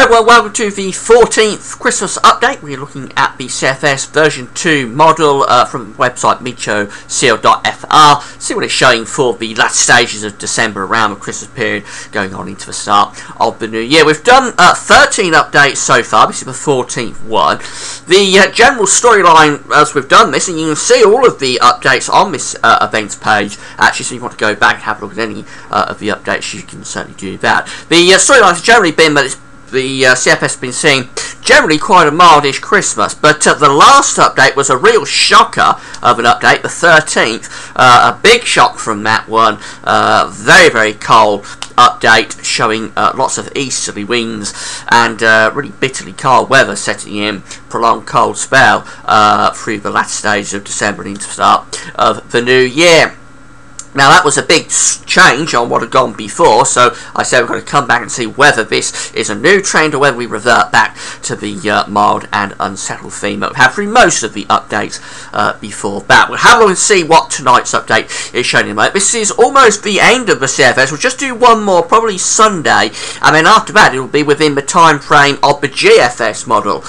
Right, well, welcome to the 14th Christmas update. We're looking at the CFS version 2 model from the website meteoseal.fr. See what it's showing for the last stages of December around the Christmas period, going on into the start of the new year. We've done 13 updates so far. This is the 14th one. The general storyline as we've done this, and you can see all of the updates on this events page, actually, so if you want to go back and have a look at any of the updates, you can certainly do that. The storyline has generally been that the CFS has been seeing generally quite a mildish Christmas, but the last update was a real shocker of an update, the 13th. A big shock from that one. Very, very cold update showing lots of easterly winds and really bitterly cold weather setting in, prolonged cold spell through the latter stages of December and into the start of the new year. Now that was a big change on what had gone before, so I said we're going to come back and see whether this is a new trend or whether we revert back to the mild and unsettled theme that we had through most of the updates before that. We'll have a look and see what tonight's update is showing in a moment. This is almost the end of the CFS. We'll just do one more, probably Sunday, and then after that it will be within the time frame of the GFS model,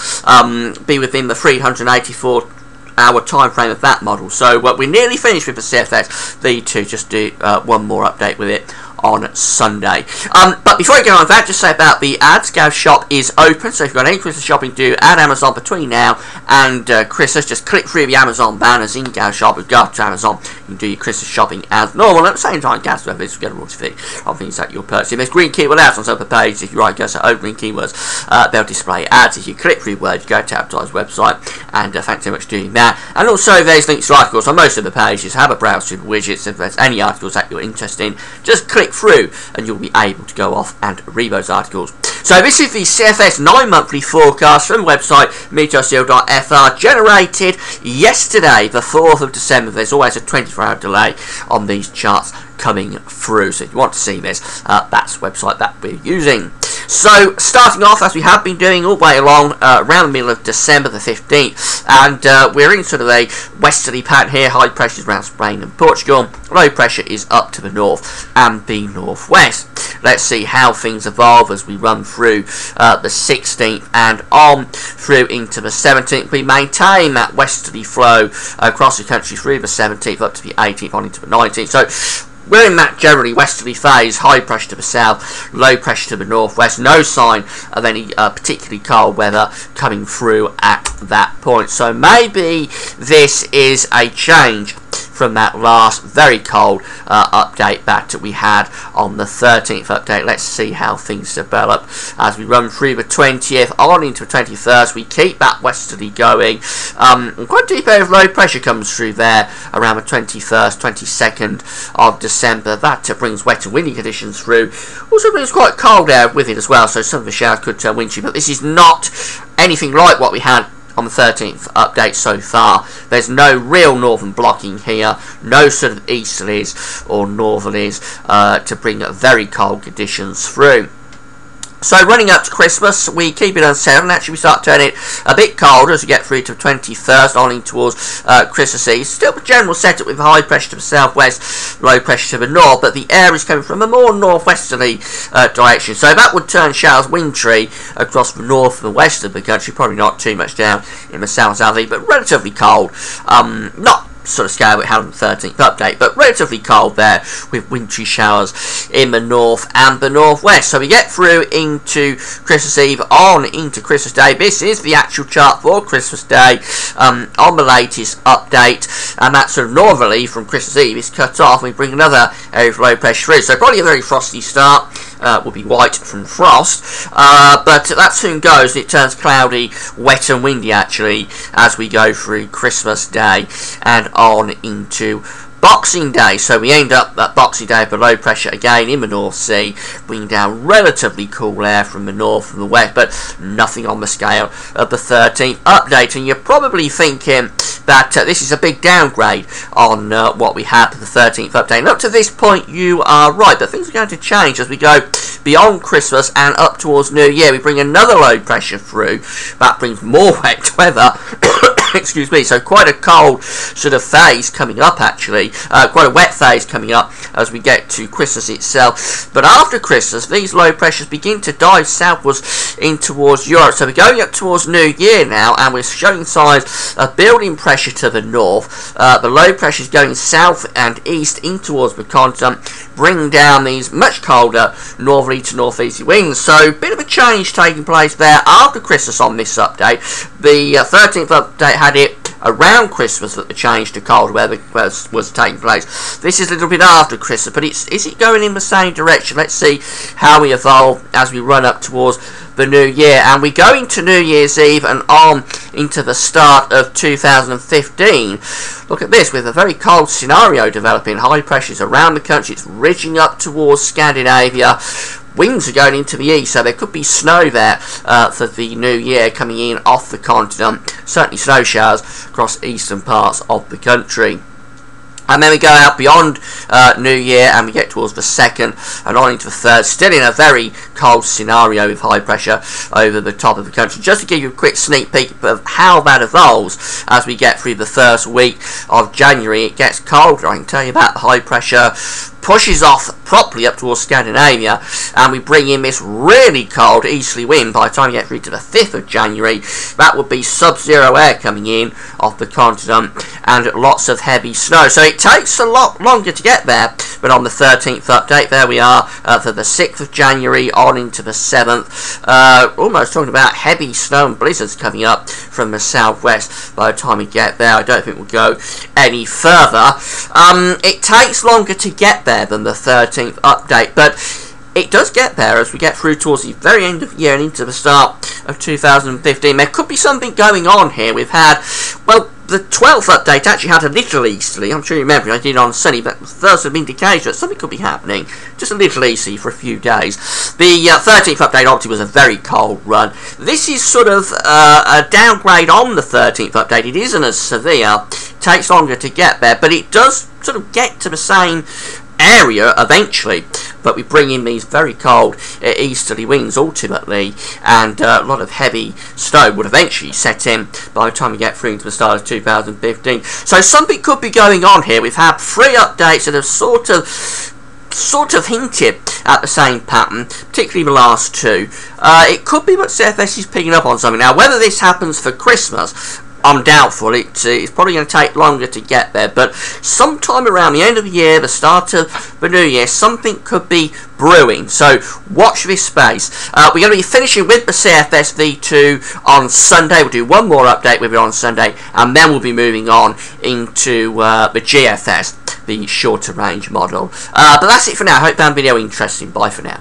be within the 384 hour time frame of that model. So we're nearly finished with the CFS. The two just do one more update with it on Sunday. But before I get on with that, just say about the ads. Gav Shop is open, so if you've got any Christmas shopping to do at Amazon between now and Christmas, just click through the Amazon banners in Gav Shop and go up to Amazon. You can do your Christmas shopping as normal. At the same time, Gav's service will get a royalty fee on things that you're purchasing. There's green keyword ads on some of the pages. If you write go to green keywords, they'll display ads. If you click through words, go to advertise website, and thanks so much for doing that. And also there's links to articles on most of the pages. Have a browse through the widgets. If there's any articles that you're interested in, just click through and you'll be able to go off and read those articles. So this is the CFS 9-monthly forecast from the website meteoseal.fr, generated yesterday, the 4th of December. There's always a 24-hour delay on these charts coming through, so if you want to see this, that's the website that we're using. So starting off, as we have been doing all the way along, around the middle of December the 15th, and we're in sort of a westerly pattern here. High pressure is around Spain and Portugal, low pressure is up to the north and the northwest. Let's see how things evolve as we run through the 16th and on through into the 17th. We maintain that westerly flow across the country through the 17th up to the 18th, on into the 19th. So we're in that generally westerly phase, high pressure to the south, low pressure to the northwest. No sign of any particularly cold weather coming through at that point. So maybe this is a change from that last very cold update back that we had on the 13th update. Let's see how things develop as we run through the 20th on into the 21st. We keep that westerly going. Quite a deep area of low pressure comes through there around the 21st, 22nd of December. That brings wet and windy conditions through. Also brings quite cold air with it as well, so some of the showers could turn wintry, but this is not anything like what we had on the 13th update so far. There's no real northern blocking here, no sort of easterlies or northerlies to bring very cold conditions through. So running up to Christmas, we keep it unsettled, and actually we start turning it a bit colder as we get through to the 21st, on in towards Christmas Eve. Still the general setup with high pressure to the southwest, low pressure to the north, but the air is coming from a more northwesterly direction. So that would turn showers wintry across the north and west of the country, probably not too much down in the south-southeast, but relatively cold. Not sort of scale we had on the 13th update, but relatively cold there with wintry showers in the north and the northwest. So we get through into Christmas Eve, on into Christmas Day. This is the actual chart for Christmas Day on the latest update, and that sort of northerly from Christmas Eve is cut off. We bring another area of low pressure through, so probably a very frosty start. Will be white from frost, but that soon goes and it turns cloudy, wet and windy actually as we go through Christmas Day and on into Boxing Day. So we end up at Boxing Day with low pressure again in the North Sea, bringing down relatively cool air from the north and the west, but nothing on the scale of the 13th update. And you're probably thinking that this is a big downgrade on what we had for the 13th update. And up to this point you are right, but things are going to change as we go beyond Christmas and up towards New Year, we bring another low pressure through. That brings more wet weather. Excuse me, so quite a cold sort of phase coming up, actually. Quite a wet phase coming up as we get to Christmas itself. But after Christmas, these low pressures begin to dive southwards in towards Europe. So we're going up towards New Year now, and we're showing signs of building pressure to the north. The low pressure is going south and east in towards the continent, bringing down these much colder northerly to northeasterly winds. So a bit of a change taking place there after Christmas on this update. The 13th update had it around Christmas that the change to cold weather was taking place. This is a little bit after Christmas, but is it going in the same direction? Let's see how we evolve as we run up towards the new year. And we go into New Year's Eve and on into the start of 2015. Look at this, with a very cold scenario developing. High pressures around the country. It's ridging up towards Scandinavia. Winds are going into the east, so there could be snow there for the new year coming in off the continent. Certainly snow showers across eastern parts of the country. And then we go out beyond New Year and we get towards the 2nd and on into the 3rd, still in a very cold scenario with high pressure over the top of the country. Just to give you a quick sneak peek of how that evolves as we get through the first week of January, it gets colder. I can tell you that. High pressure pushes off properly up towards Scandinavia, and we bring in this really cold easterly wind. By the time we get through to the 5th of January, that would be sub-zero air coming in off the continent and lots of heavy snow. So it takes a lot longer to get there, but on the 13th update, there we are for the 6th of January on into the 7th. Almost talking about heavy snow and blizzards coming up from the southwest by the time we get there. I don't think we'll go any further. It takes longer to get there than the 13th update, but it does get there as we get through towards the very end of the year and into the start of 2015. There could be something going on here. We've had, well, the 12th update actually had a little easterly. I'm sure you remember I did on Sunny, but there's some indication that something could be happening. Just a little easterly for a few days. The 13th update obviously was a very cold run. This is sort of a downgrade on the 13th update. It isn't as severe. It takes longer to get there, but it does sort of get to the same area eventually, but we bring in these very cold easterly winds ultimately, and a lot of heavy snow would eventually set in by the time we get through into the start of 2015. So something could be going on here. We've had 3 updates that have sort of hinted at the same pattern, particularly the last 2. It could be that CFS is picking up on something. Now, whether this happens for Christmas, I'm doubtful. It's probably going to take longer to get there, but sometime around the end of the year, the start of the new year, something could be brewing. So watch this space. We're going to be finishing with the CFS V2 on Sunday. We'll do one more update with it on Sunday, and then we'll be moving on into the GFS, the shorter range model. But that's it for now. I hope you found the video interesting. Bye for now.